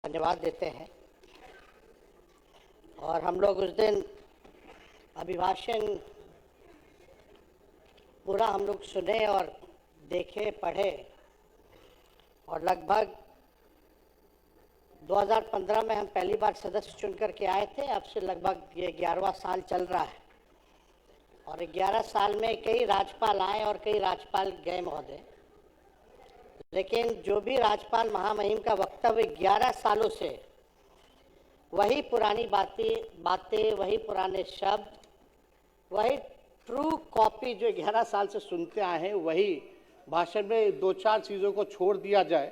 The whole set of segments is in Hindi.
धन्यवाद देते हैं। और हम लोग उस दिन अभिभाषण पूरा हम लोग सुने और देखे पढ़े, और लगभग 2015 में हम पहली बार सदस्य चुन करके आए थे। अब से लगभग ये 11वां साल चल रहा है, और 11 साल में कई राज्यपाल आए और कई राज्यपाल गए महोदय। लेकिन जो भी राज्यपाल महामहिम का वक्तव्य 11 सालों से वही पुरानी बातें, वही पुराने शब्द, वही ट्रू कॉपी जो 11 साल से सुनते आए हैं, वही भाषण में 2-4 चीज़ों को छोड़ दिया जाए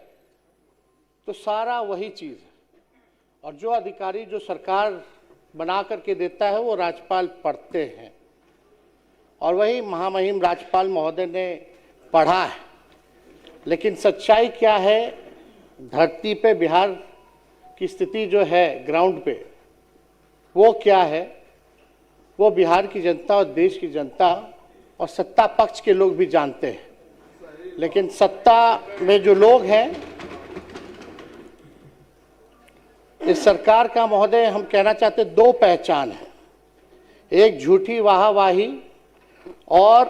तो सारा वही चीज़ है। और जो अधिकारी जो सरकार बना करके देता है वो राज्यपाल पढ़ते हैं, और वही महामहिम राज्यपाल महोदय ने पढ़ा है। लेकिन सच्चाई क्या है, धरती पे बिहार की स्थिति जो है ग्राउंड पे, वो क्या है, वो बिहार की जनता और देश की जनता और सत्ता पक्ष के लोग भी जानते हैं। लेकिन सत्ता में जो लोग हैं, इस सरकार का महोदय हम कहना चाहते 2 पहचान है। एक झूठी वाहवाही और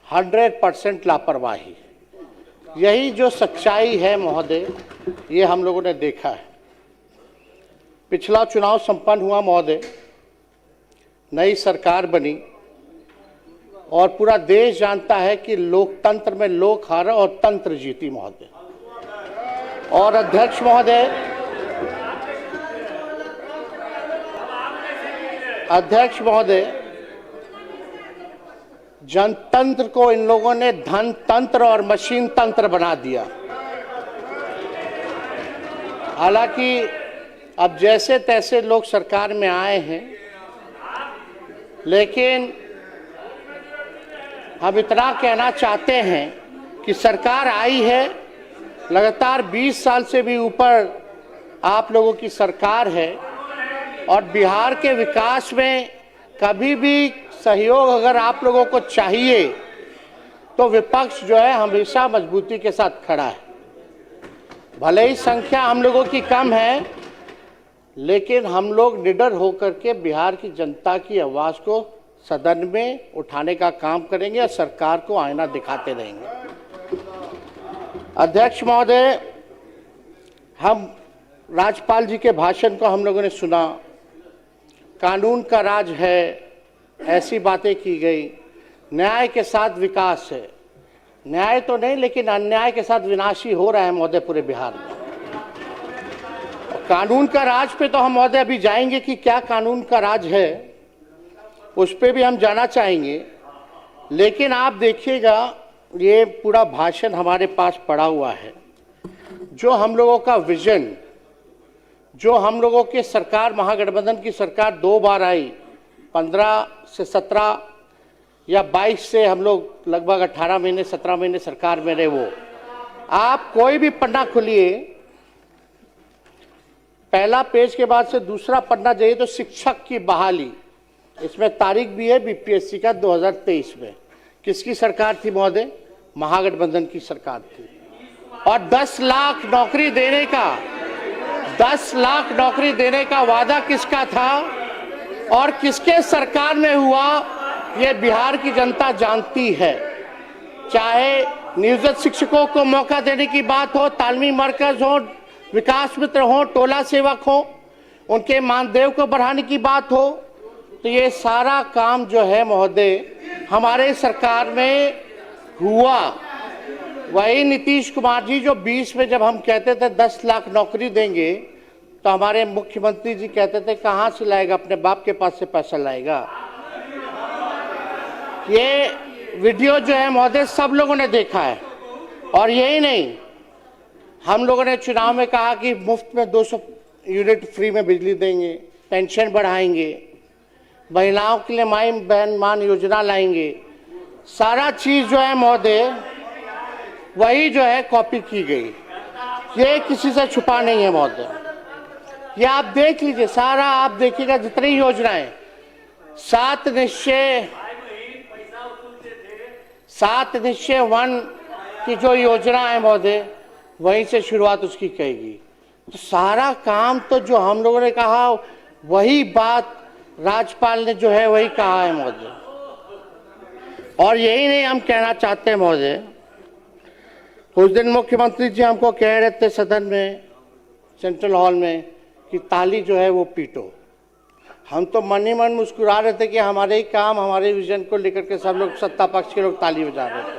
100% लापरवाही। यही जो सच्चाई है महोदय, ये हम लोगों ने देखा है। पिछला चुनाव संपन्न हुआ महोदय, नई सरकार बनी, और पूरा देश जानता है कि लोकतंत्र में लोक हारा और तंत्र जीती महोदय। और अध्यक्ष महोदय, जनतंत्र को इन लोगों ने धन तंत्र और मशीन तंत्र बना दिया। हालांकि अब जैसे तैसे लोग सरकार में आए हैं, लेकिन हम इतना कहना चाहते हैं कि सरकार आई है, लगातार 20 साल से भी ऊपर आप लोगों की सरकार है, और बिहार के विकास में कभी भी सहयोग अगर आप लोगों को चाहिए तो विपक्ष जो है हमेशा मजबूती के साथ खड़ा है। भले ही संख्या हम लोगों की कम है, लेकिन हम लोग निडर होकर के बिहार की जनता की आवाज़ को सदन में उठाने का काम करेंगे और सरकार को आईना दिखाते रहेंगे। अध्यक्ष महोदय, हम राज्यपाल जी के भाषण को हम लोगों ने सुना। कानून का राज है, ऐसी बातें की गई। न्याय के साथ विकास है। न्याय तो नहीं, लेकिन अन्याय के साथ विनाशी हो रहा है महोदय पूरे बिहार में। कानून का राज पे तो हम महोदय अभी जाएंगे कि क्या कानून का राज है, उस पे भी हम जाना चाहेंगे। लेकिन आप देखिएगा, ये पूरा भाषण हमारे पास पड़ा हुआ है। जो हम लोगों का विजन, जो हम लोगों के सरकार, महागठबंधन की सरकार 2 बार आई, 15 से 17 या 22 से हम लोग लगभग 18 महीने 17 महीने सरकार में रहे। वो आप कोई भी पन्ना खोलिए, पहला पेज के बाद से दूसरा पन्ना जाइए तो शिक्षक की बहाली, इसमें तारीख भी है बीपीएससी का 2023 में। किसकी सरकार थी महोदय? महागठबंधन की सरकार थी। और 10 लाख नौकरी देने का वादा किसका था और किसके सरकार में हुआ, ये बिहार की जनता जानती है। चाहे नियोजित शिक्षकों को मौका देने की बात हो, तालीमी मरकज हो, विकास मित्र हो, टोला सेवक हो, उनके मानदेय को बढ़ाने की बात हो, तो ये सारा काम जो है महोदय हमारे सरकार में हुआ। वही नीतीश कुमार जी जो 20 में जब हम कहते थे 10 लाख नौकरी देंगे, तो हमारे मुख्यमंत्री जी कहते थे कहाँ से लाएगा, अपने बाप के पास से पैसा लाएगा। ये वीडियो जो है महोदय सब लोगों ने देखा है। और यही नहीं, हम लोगों ने चुनाव में कहा कि मुफ्त में 200 यूनिट फ्री में बिजली देंगे, पेंशन बढ़ाएंगे, महिलाओं के लिए माई बहन मान योजना लाएंगे। सारा चीज जो है महोदय वही जो है कॉपी की गई। ये किसी से छुपा नहीं है महोदय। ये आप देख लीजिए, सारा आप देखिएगा जितनी योजनाएं, 7 निश्चय 1 की जो योजना है महोदय, वहीं से शुरुआत उसकी कहेगी। तो सारा काम तो जो हम लोगों ने कहा वही बात राज्यपाल ने जो है वही कहा है महोदय। और यही नहीं हम कहना चाहते हैं महोदय, उस दिन मुख्यमंत्री जी हमको कह रहे थे सदन में, सेंट्रल हॉल में, कि ताली जो है वो पीटो। हम तो मन ही मन मुस्कुरा रहे थे कि हमारे ही काम, हमारे विजन को लेकर के सब लोग, सत्ता पक्ष के लोग ताली बजा रहे थे।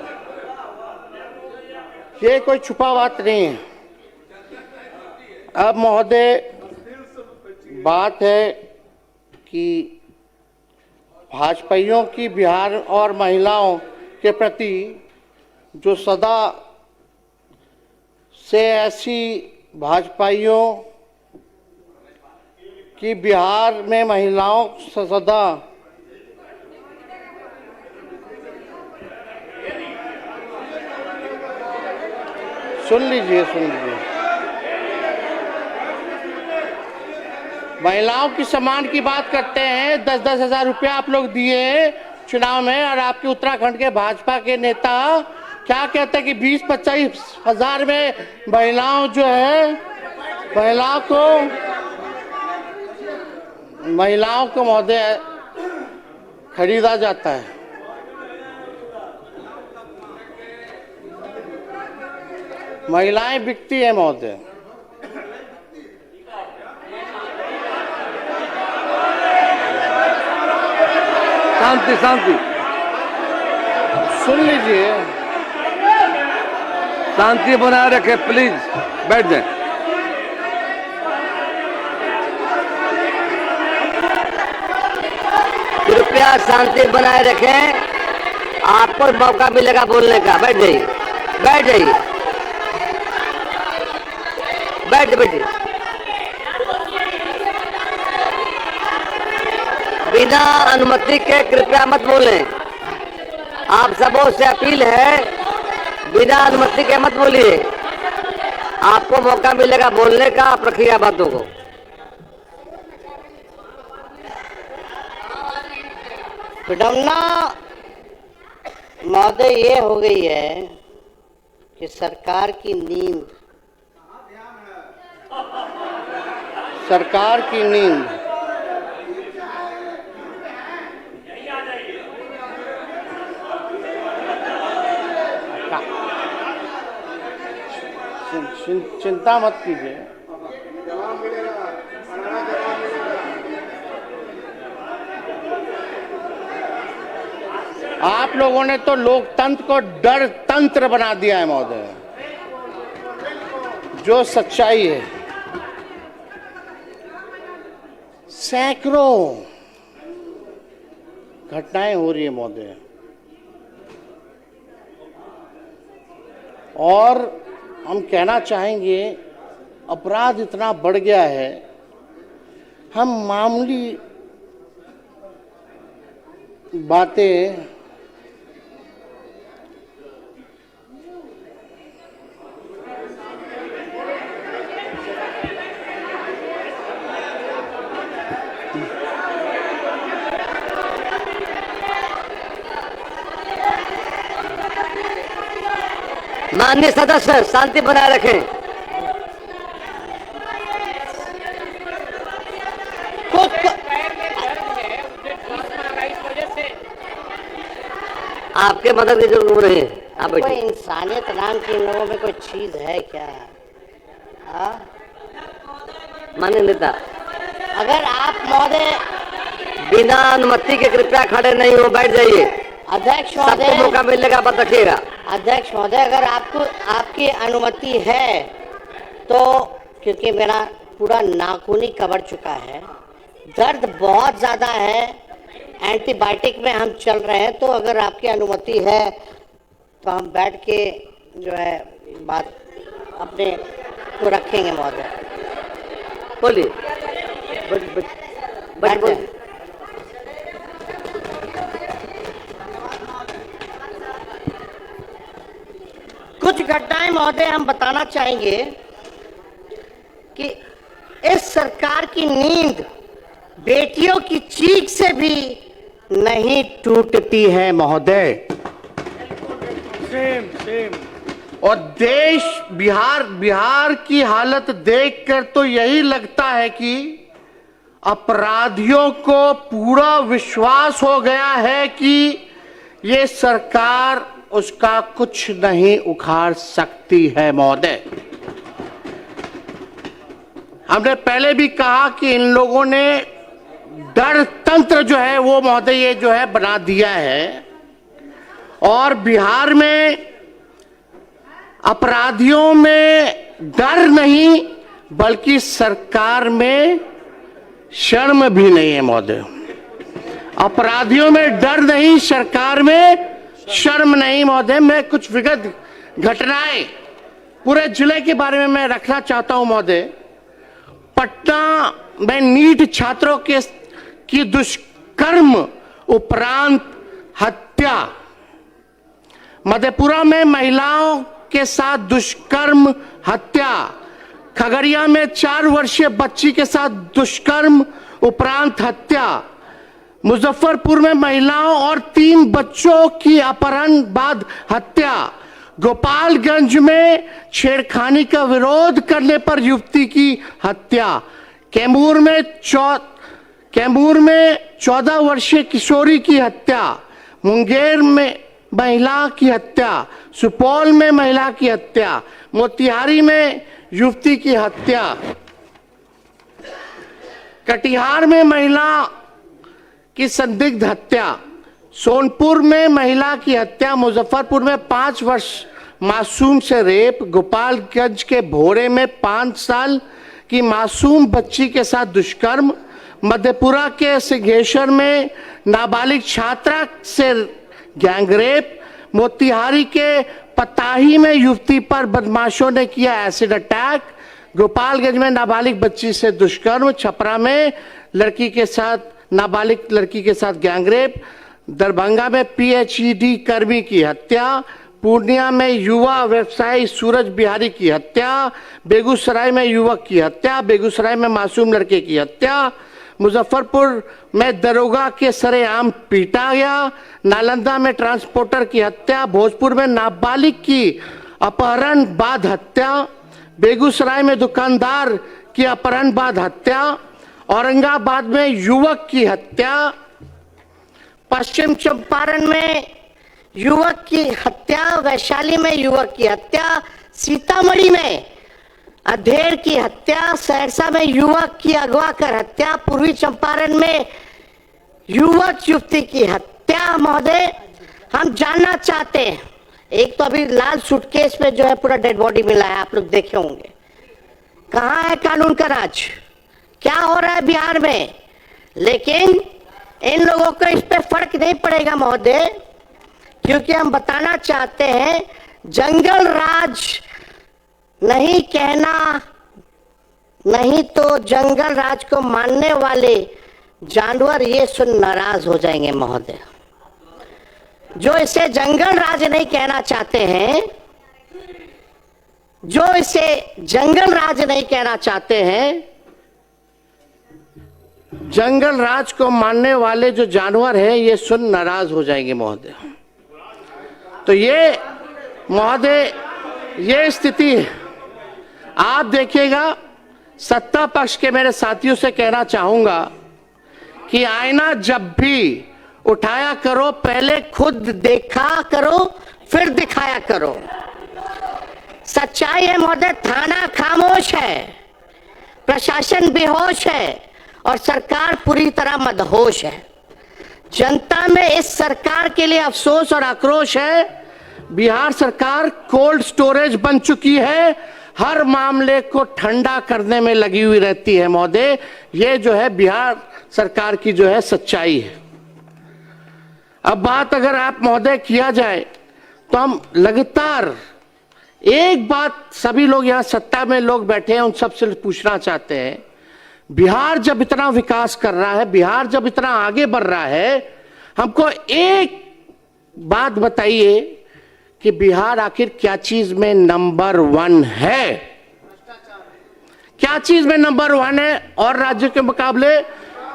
ये कोई छुपा बात नहीं है। अब महोदय बात है कि भाजपाइयों की बिहार और महिलाओं के प्रति जो सदा से ऐसी भाजपाइयों की बिहार में महिलाओं से सदा सुन लीजिए महिलाओं की सम्मान की बात करते हैं। 10-10 हजार रुपया आप लोग दिए चुनाव में, और आपके उत्तराखंड के भाजपा के नेता क्या कहते हैं कि 20-25 हजार में महिलाओं जो है, महिलाओं को महोदय खरीदा जाता है। महिलाएं बिकती है महोदय। शांति शांति, सुन लीजिए, शांति बनाए रखें प्लीज, बैठ जाएं। कृपया शांति बनाए रखें, आपको मौका मिलेगा बोलने का। बैठ जाइए, बैठ जाइए, बैठिए। बिना अनुमति के कृपया मत बोलें। आप सबों से अपील है, बिना अनुमति के मत बोलिए। आपको मौका मिलेगा बोलने का, आप रखिए बातों को। विडम्बना महोदय ये हो गई है कि सरकार की नींद चिंता मत कीजिए। आप लोगों ने तो लोकतंत्र को डर तंत्र बना दिया है महोदय, जो सच्चाई है। सैकड़ों घटनाएं हो रही है महोदय, और हम कहना चाहेंगे अपराध इतना बढ़ गया है, हम मामूली बातें माननीय सदस्य शांति बनाए रखें। आपके मदद की जरूरत नहीं है, आप कोई बैठिए। इंसानियत नाम की इन लोगों में कोई चीज है क्या? माननीय नेता, अगर आप महोदय, बिना अनुमति के कृपया खड़े नहीं हो, बैठ जाइए। अध्यक्ष सबको महोदय, मौका मिलेगा, बात रखिएगा। अध्यक्ष महोदय, अगर आपकी अनुमति है तो, क्योंकि मेरा पूरा नाखून ही कबर चुका है, दर्द बहुत ज़्यादा है, एंटीबायोटिक में हम चल रहे हैं, तो अगर आपकी अनुमति है तो हम बैठ के जो है बात अपने को रखेंगे महोदय। बोलिए, बैठ जाएं। कुछ घटनाएं महोदय हम बताना चाहेंगे कि इस सरकार की नींद बेटियों की चीख से भी नहीं टूटती है महोदय। सेम और देश बिहार की हालत देखकर तो यही लगता है कि अपराधियों को पूरा विश्वास हो गया है कि ये सरकार उसका कुछ नहीं उखाड़ सकती है महोदय। हमने पहले भी कहा कि इन लोगों ने डर तंत्र जो है वो महोदय ये जो है बना दिया है, और बिहार में अपराधियों में डर नहीं बल्कि सरकार में शर्म भी नहीं है महोदय। अपराधियों में डर नहीं, सरकार में शर्म नहीं महोदय। मैं कुछ विगत घटनाएं पूरे जिले के बारे में मैं रखना चाहता हूं महोदय। पटना में नीट छात्रों की दुष्कर्म उपरांत हत्या, मधेपुरा में महिलाओं के साथ दुष्कर्म हत्या, खगड़िया में 4 वर्षीय बच्ची के साथ दुष्कर्म उपरांत हत्या, मुजफ्फरपुर में महिलाओं और 3 बच्चों की अपहरण बाद हत्या, गोपालगंज में छेड़खानी का विरोध करने पर युवती की हत्या, कैमूर में 14 वर्षीय किशोरी की हत्या, मुंगेर में महिला की हत्या, सुपौल में महिला की हत्या, मोतिहारी में युवती की हत्या, कटिहार में महिला की संदिग्ध हत्या, सोनपुर में महिला की हत्या, मुजफ्फरपुर में 5 वर्ष मासूम से रेप, गोपालगंज के भोरे में 5 साल की मासूम बच्ची के साथ दुष्कर्म, मधेपुरा के सिंहेश्वर में नाबालिग छात्रा से गैंगरेप, मोतिहारी के पताही में युवती पर बदमाशों ने किया एसिड अटैक, गोपालगंज में नाबालिग बच्ची से दुष्कर्म, छपरा में नाबालिग लड़की के साथ गैंगरेप, दरभंगा में पीएचईडी कर्मी की हत्या, पूर्णिया में युवा व्यवसायी सूरज बिहारी की हत्या, बेगूसराय में युवक की हत्या, बेगूसराय में मासूम लड़के की हत्या, मुजफ्फरपुर में दरोगा के सरेआम पीटा गया, नालंदा में ट्रांसपोर्टर की हत्या, भोजपुर में नाबालिग की अपहरण बाद हत्या, बेगूसराय में दुकानदार की अपहरण बाद हत्या, औरंगाबाद में युवक की हत्या, पश्चिम चंपारण में युवक की हत्या, वैशाली में युवक की हत्या, सीतामढ़ी में अधेड़ की हत्या, सहरसा में युवक की अगवा कर हत्या, पूर्वी चंपारण में युवक युवती की हत्या। महोदय, हम जानना चाहते हैं, एक तो अभी लाल सूटकेस में जो है पूरा डेड बॉडी मिला है, आप लोग देखे होंगे। कहाँ है कानून का राज? क्या हो रहा है बिहार में? लेकिन इन लोगों को इस पे फर्क नहीं पड़ेगा महोदय, क्योंकि हम बताना चाहते हैं जंगल राज नहीं कहना, नहीं तो जंगल राज को मानने वाले जानवर ये सुन नाराज हो जाएंगे महोदय। जो इसे जंगल राज नहीं कहना चाहते हैं, जो इसे जंगल राज नहीं कहना चाहते हैं, जंगल राज को मानने वाले जो जानवर हैं ये सुन नाराज हो जाएंगे महोदय। तो ये महोदय ये स्थिति है। आप देखिएगा, सत्ता पक्ष के मेरे साथियों से कहना चाहूंगा कि आईना जब भी उठाया करो, पहले खुद देखा करो फिर दिखाया करो। सच्चाई है महोदय, थाना खामोश है, प्रशासन बेहोश है और सरकार पूरी तरह मदहोश है। जनता में इस सरकार के लिए अफसोस और आक्रोश है। बिहार सरकार कोल्ड स्टोरेज बन चुकी है, हर मामले को ठंडा करने में लगी हुई रहती है महोदय। ये जो है बिहार सरकार की जो है सच्चाई है। अब बात अगर आप महोदय किया जाए तो हम लगातार एक बात सभी लोग यहाँ सत्ता में लोग बैठे हैं उन सबसे पूछना चाहते हैं, बिहार जब इतना विकास कर रहा है, बिहार जब इतना आगे बढ़ रहा है, हमको एक बात बताइए कि बिहार आखिर क्या चीज में नंबर 1 है? क्या चीज में नंबर 1 है? और राज्यों के मुकाबले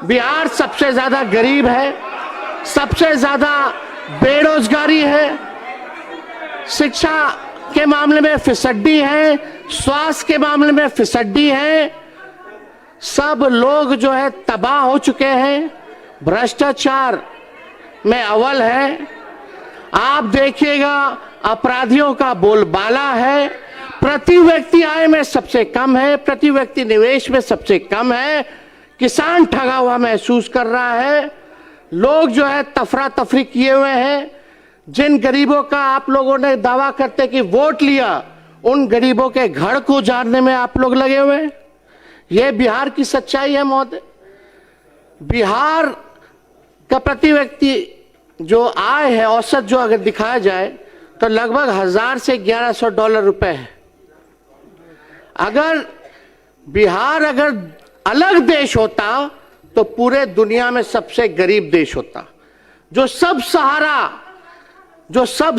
बिहार सबसे ज्यादा गरीब है, सबसे ज्यादा बेरोजगारी है, शिक्षा के मामले में फिसड्डी है, स्वास्थ्य के मामले में फिसड्डी है, सब लोग जो है तबाह हो चुके हैं, भ्रष्टाचार में अव्वल है। आप देखिएगा अपराधियों का बोलबाला है, प्रति व्यक्ति आय में सबसे कम है, प्रति व्यक्ति निवेश में सबसे कम है, किसान ठगा हुआ महसूस कर रहा है, लोग जो है तफरा तफरी किए हुए हैं। जिन गरीबों का आप लोगों ने दावा करते कि वोट लिया, उन गरीबों के घर को उजाड़ने में आप लोग लगे हुए हैं। यह बिहार की सच्चाई है महोदय। बिहार का प्रति व्यक्ति जो आय है औसत जो अगर दिखाया जाए तो लगभग 1000 से 1100 डॉलर रुपए है। अगर बिहार अगर अलग देश होता तो पूरे दुनिया में सबसे गरीब देश होता। जो सब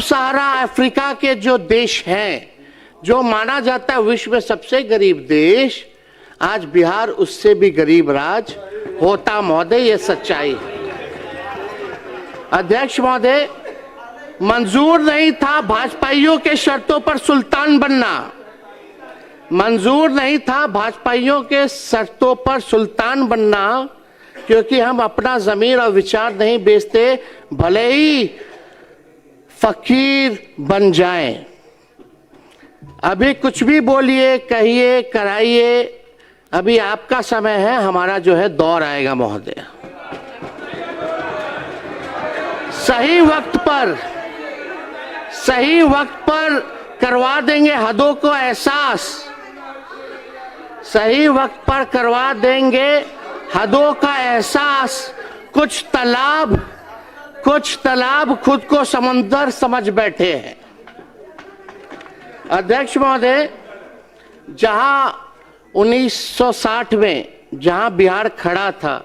सहारा अफ्रीका के जो देश हैं, जो माना जाता है विश्व में सबसे गरीब देश, आज बिहार उससे भी गरीब राज्य होता महोदय। ये सच्चाई है। अध्यक्ष महोदय, मंजूर नहीं था भाजपाइयों के शर्तों पर सुल्तान बनना, मंजूर नहीं था भाजपाइयों के शर्तों पर सुल्तान बनना, क्योंकि हम अपना ज़मीर और विचार नहीं बेचते, भले ही फकीर बन जाएं। अभी कुछ भी बोलिए, कहिए, कराइए, अभी आपका समय है, हमारा जो है दौर आएगा महोदय। सही वक्त पर करवा देंगे हदों को एहसास, सही वक्त पर करवा देंगे हदों का एहसास। कुछ तालाब खुद को समंदर समझ बैठे हैं। अध्यक्ष महोदय, जहां 1960 में जहां बिहार खड़ा था,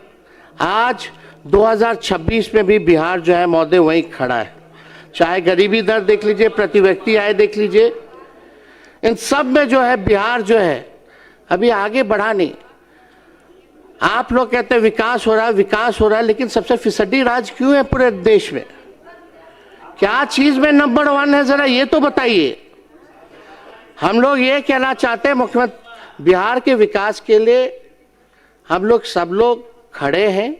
आज 2026 में भी बिहार जो है महोदय वहीं खड़ा है। चाहे गरीबी दर देख लीजिए, प्रति व्यक्ति आय देख लीजिए, इन सब में जो है बिहार जो है अभी आगे बढ़ा नहीं। आप लोग कहते हैं विकास हो रहा है, लेकिन सबसे फिसड्डी राज्य क्यों है पूरे देश में? क्या चीज में नंबर 1 है, जरा ये तो बताइए। हम लोग ये कहना चाहते हैं मुख्यमंत्री, बिहार के विकास के लिए हम लोग सब लोग खड़े हैं।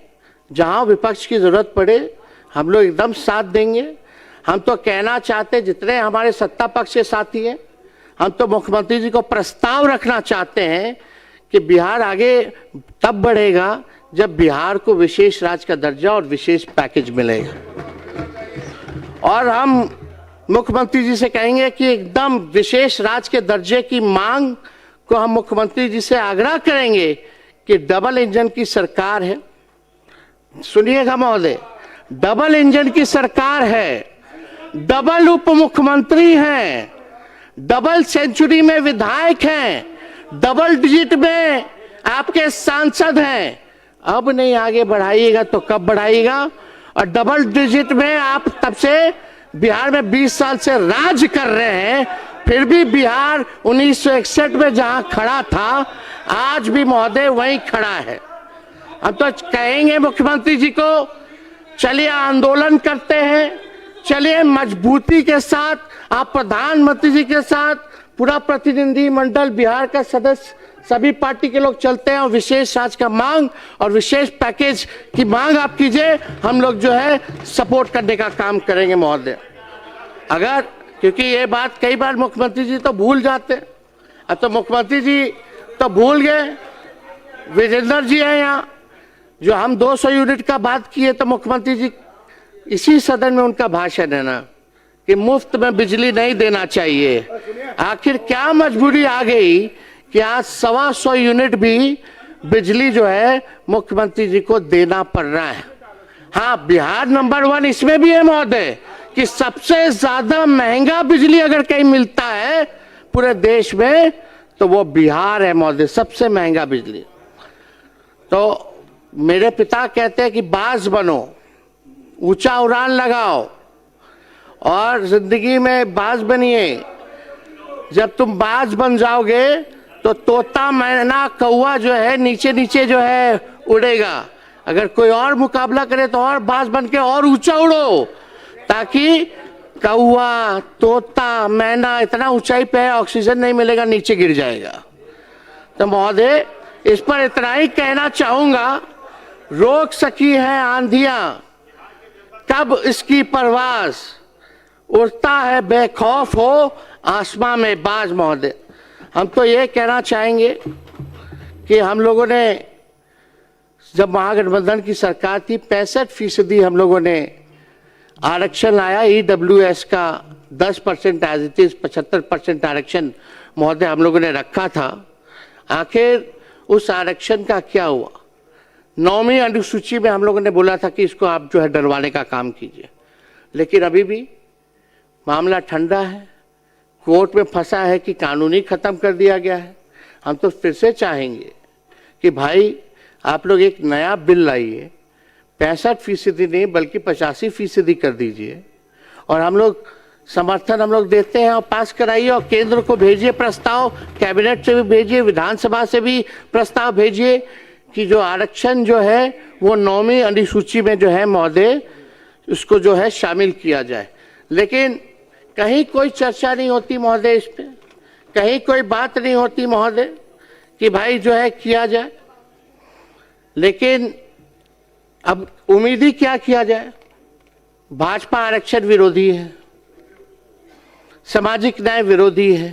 जहां विपक्ष की जरूरत पड़े हम लोग एकदम साथ देंगे। हम तो कहना चाहते हैं, जितने हमारे सत्ता पक्ष के साथी हैं, हम तो मुख्यमंत्री जी को प्रस्ताव रखना चाहते हैं कि बिहार आगे तब बढ़ेगा जब बिहार को विशेष राज्य का दर्जा और विशेष पैकेज मिलेगा। और हम मुख्यमंत्री जी से कहेंगे कि एकदम विशेष राज्य के दर्जे की मांग को हम मुख्यमंत्री जी से आग्रह करेंगे कि डबल इंजन की सरकार है। सुनिएगा महोदय, डबल इंजन की सरकार है, डबल उप मुख्यमंत्री हैं, डबल सेंचुरी में विधायक हैं, डबल डिजिट में आपके सांसद हैं। अब नहीं आगे बढ़ाइएगा तो कब बढ़ाइएगा? और डबल डिजिट में आप तब से बिहार में 20 साल से राज कर रहे हैं, फिर भी बिहार 1961 में जहां खड़ा था आज भी महोदय वहीं खड़ा है। हम तो कहेंगे मुख्यमंत्री जी को, चलिए आंदोलन करते हैं, चलिए मजबूती के साथ आप प्रधानमंत्री जी के साथ पूरा प्रतिनिधि मंडल बिहार का सदस्य सभी पार्टी के लोग चलते हैं और विशेष राज्य का मांग और विशेष पैकेज की मांग आप कीजिए। हम लोग जो है सपोर्ट करने का काम करेंगे महोदय। अगर, क्योंकि ये बात कई बार मुख्यमंत्री जी तो भूल जाते हैं, अब तो मुख्यमंत्री जी तो भूल गए। विजेंद्र जी हैं यहाँ, जो हम 200 यूनिट का बात किए तो मुख्यमंत्री जी इसी सदन में उनका भाषण है ना कि मुफ्त में बिजली नहीं देना चाहिए। आखिर क्या मजबूरी आ गई कि आज 125 यूनिट भी बिजली जो है मुख्यमंत्री जी को देना पड़ रहा है। हाँ, बिहार नंबर 1 इसमें भी है महोदय कि सबसे ज्यादा महंगा बिजली अगर कहीं मिलता है पूरे देश में तो वो बिहार है महोदय, सबसे महंगा बिजली। तो मेरे पिता कहते हैं कि बाज बनो, ऊंचा उड़ान लगाओ और जिंदगी में बाज बनिए। जब तुम बाज बन जाओगे तो तोता, मैना, कौवा जो है नीचे नीचे जो है उड़ेगा। अगर कोई और मुकाबला करे तो और बाज बन के और ऊंचा उड़ो, ताकि कौवा, तोता, मैना इतना ऊंचाई पे है, ऑक्सीजन नहीं मिलेगा, नीचे गिर जाएगा। तो महोदय, इस पर इतना ही कहना चाहूंगा, रोक सकी है आंधियां, कब इसकी परवाज, उड़ता है बेखौफ हो आसमां में बाज। महोदय, हम तो ये कहना चाहेंगे कि हम लोगों ने जब महागठबंधन की सरकार थी 65% हम लोगों ने आरक्षण लाया, EWS का 10% एज इट इज 75% आरक्षण महोदय हम लोगों ने रखा था। आखिर उस आरक्षण का क्या हुआ? 9वीं अनुसूची में हम लोगों ने बोला था कि इसको आप जो है डरवाने का काम कीजिए, लेकिन अभी भी मामला ठंडा है, कोर्ट में फंसा है कि कानूनी खत्म कर दिया गया है। हम तो फिर से चाहेंगे कि भाई आप लोग एक नया बिल लाइए, 65% नहीं बल्कि 85% कर दीजिए, और हम लोग समर्थन हम लोग देते हैं, और पास कराइए, और केंद्र को भेजिए प्रस्ताव, कैबिनेट से भी भेजिए, विधानसभा से भी प्रस्ताव भेजिए कि जो आरक्षण जो है वो 9वीं अनुसूची में जो है महोदय उसको जो है शामिल किया जाए। लेकिन कहीं कोई चर्चा नहीं होती महोदय इस पे, कहीं कोई बात नहीं होती महोदय कि भाई जो है किया जाए। लेकिन अब उम्मीद ही क्या किया जाए? भाजपा आरक्षण विरोधी है, सामाजिक न्याय विरोधी है,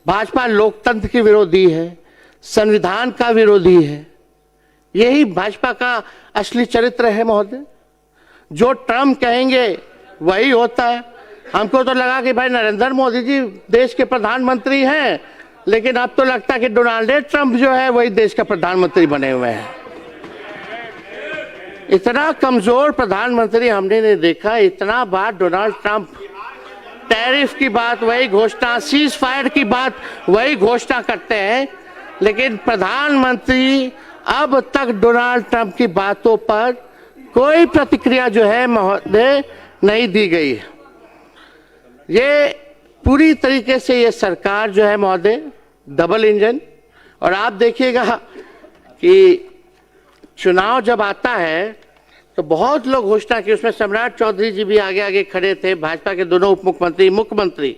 भाजपा लोकतंत्र की विरोधी है, संविधान का विरोधी है। यही भाजपा का असली चरित्र है महोदय। जो ट्रम्प कहेंगे वही होता है। हमको तो लगा कि भाई नरेंद्र मोदी जी देश के प्रधानमंत्री हैं, लेकिन अब तो लगता है कि डोनाल्ड ट्रंप जो है वही देश का प्रधानमंत्री बने हुए हैं। इतना कमजोर प्रधानमंत्री हमने नहीं देखा। इतना बार डोनाल्ड ट्रंप टैरिफ की बात वही घोषणा, सीज फायर की बात वही घोषणा करते हैं, लेकिन प्रधानमंत्री अब तक डोनाल्ड ट्रंप की बातों पर कोई प्रतिक्रिया जो है महोदय नहीं दी गई है। ये पूरी तरीके से ये सरकार जो है महोदय डबल इंजन। और आप देखिएगा कि चुनाव जब आता है तो बहुत लोग घोषणा की, उसमें सम्राट चौधरी जी भी आगे आगे खड़े थे, भाजपा के दोनों उप मुख्यमंत्री, मुख्यमंत्री।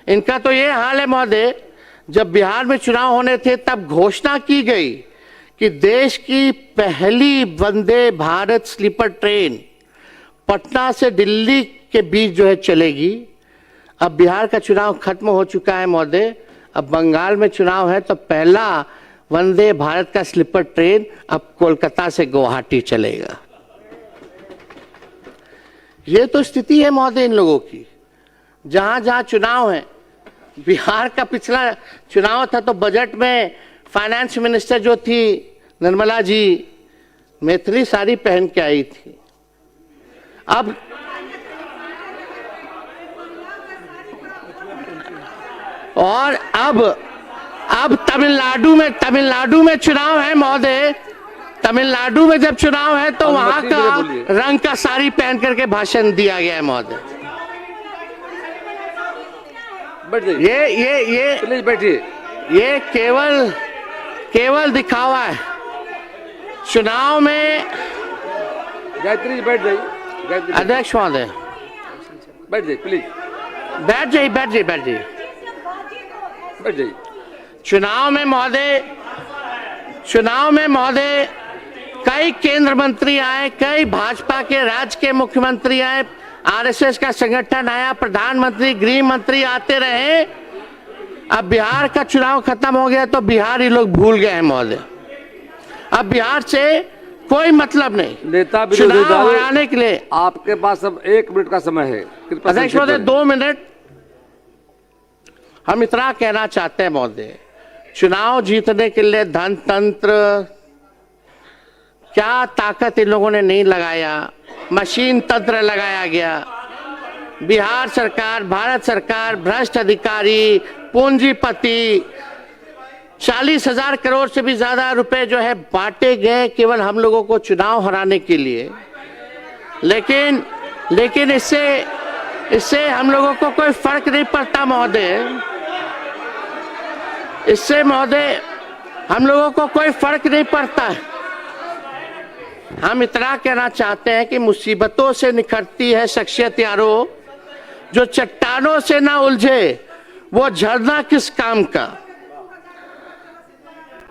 इनका तो ये हाल है महोदय, जब बिहार में चुनाव होने थे तब घोषणा की गई कि देश की पहली वंदे भारत स्लीपर ट्रेन पटना से दिल्ली के बीच जो है चलेगी। अब बिहार का चुनाव खत्म हो चुका है महोदय, अब बंगाल में चुनाव है, तो पहला वंदे भारत का स्लीपर ट्रेन अब कोलकाता से गुवाहाटी चलेगा। ये तो स्थिति है महोदय इन लोगों की। जहां जहां चुनाव है, बिहार का पिछला चुनाव था तो बजट में फाइनेंस मिनिस्टर जो थी निर्मला जी मैथिली साड़ी पहन के आई थी। अब तमिलनाडु में चुनाव है महोदय। तमिलनाडु में जब चुनाव है तो वहां का रंग का साड़ी पहन करके भाषण दिया गया है महोदय। ये प्लीज बैठिए। ये केवल दिखावा है। चुनाव में गायत्री बैठ जाइए। अध्यक्ष महोदय बैठ जाइए प्लीज। बैठ जाइए। चुनाव में महोदय कई केंद्र मंत्री आए, कई भाजपा के राज्य के मुख्यमंत्री आए, आरएसएस का संगठन आया, प्रधानमंत्री, गृह मंत्री आते रहे। अब बिहार का चुनाव खत्म हो गया तो बिहार ही लोग भूल गए हैं महोदय। अब बिहार से कोई मतलब नहीं। नेता चुनाव हराने के लिए आपके पास अब 1 मिनट का समय है। अध्यक्ष महोदय 2 मिनट। हम इतना कहना चाहते हैं महोदय, चुनाव जीतने के लिए धन तंत्र क्या ताकत इन लोगों ने नहीं लगाया, मशीन तंत्र लगाया गया। बिहार सरकार, भारत सरकार, भ्रष्ट अधिकारी, पूंजीपति, 40,000 करोड़ से भी ज्यादा रुपए जो है बांटे गए केवल हम लोगों को चुनाव हराने के लिए। लेकिन इससे हम लोगों को कोई फर्क नहीं पड़ता महोदय। इससे महोदय हम लोगों को कोई फर्क नहीं पड़ता है। हम इतना कहना चाहते हैं कि मुसीबतों से निखरती है शख्सियत यारो, जो चट्टानों से ना उलझे वो झरना किस काम का।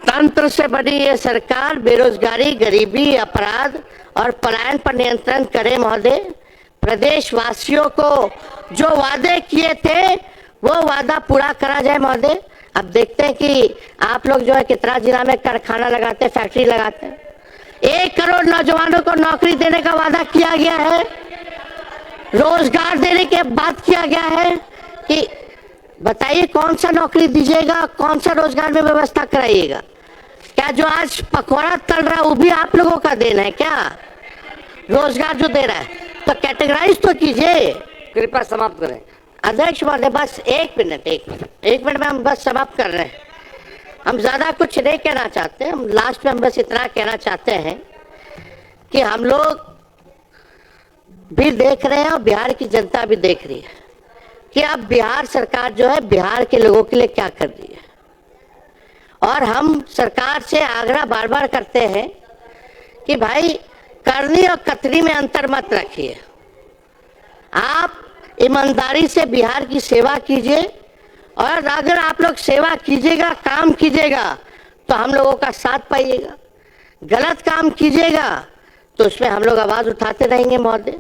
तंत्र से बनी ये सरकार बेरोजगारी, गरीबी, अपराध और पलायन पर नियंत्रण करे महोदय। प्रदेशवासियों को जो वादे किए थे वो वादा पूरा करा जाए महोदय। अब देखते हैं कि आप लोग जो है कितना जिला में कारखाना लगाते हैं, फैक्ट्री लगाते हैं। 1 करोड़ नौजवानों को नौकरी देने का वादा किया गया है, रोजगार देने के बात किया गया है कि बताइए कौन सा नौकरी दीजिएगा, कौन सा रोजगार में व्यवस्था कराइएगा। क्या जो आज पकौड़ा तल रहा है वो भी आप लोगों का देना है क्या? रोजगार जो दे रहा है तो कैटेगराइज तो कीजिए। कृपया समाप्त करें। अध्यक्ष महोदय बस 1 मिनट में हम बस समाप्त कर रहे हैं। हम ज्यादा कुछ नहीं कहना चाहते, हम लास्ट में हम बस इतना कहना चाहते हैं कि हम लोग भी देख रहे हैं और बिहार की जनता भी देख रही है कि अब बिहार सरकार जो है बिहार के लोगों के लिए क्या कर रही है। और हम सरकार से आग्रह बार बार करते हैं कि भाई करनी और कतरी में अंतर मत रखिए। आप ईमानदारी से बिहार की सेवा कीजिए और अगर आप लोग सेवा कीजिएगा, काम कीजिएगा तो हम लोगों का साथ पाइएगा। गलत काम कीजिएगा तो उसमें हम लोग आवाज उठाते रहेंगे महोदय।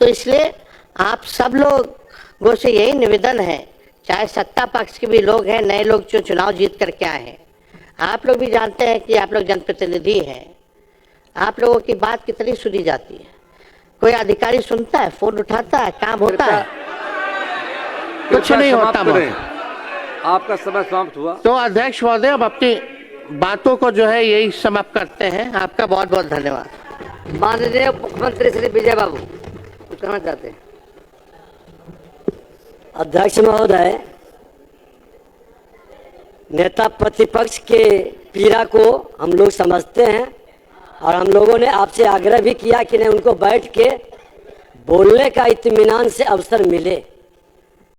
तो इसलिए आप सब लोगों से यही निवेदन है, चाहे सत्ता पक्ष के भी लोग हैं, नए लोग जो चुनाव जीत करके आए हैं, आप लोग भी जानते हैं कि आप लोग जनप्रतिनिधि हैं, आप लोगों की बात कितनी सुनी जाती है। कोई अधिकारी सुनता है, फोन उठाता है, काम होता है? कुछ नहीं होता। आपका समय समाप्त हुआ। तो अध्यक्ष महोदय अब अपनी बातों को जो है यही समाप्त करते हैं। आपका बहुत बहुत धन्यवाद। माननीय मुख्यमंत्री श्री विजय बाबू कुछ कहना चाहते हैं? अध्यक्ष महोदय, नेता प्रतिपक्ष के पीड़ा को हम लोग समझते हैं और हम लोगों ने आपसे आग्रह भी किया कि नहीं उनको बैठ के बोलने का इत्मीनान से अवसर मिले।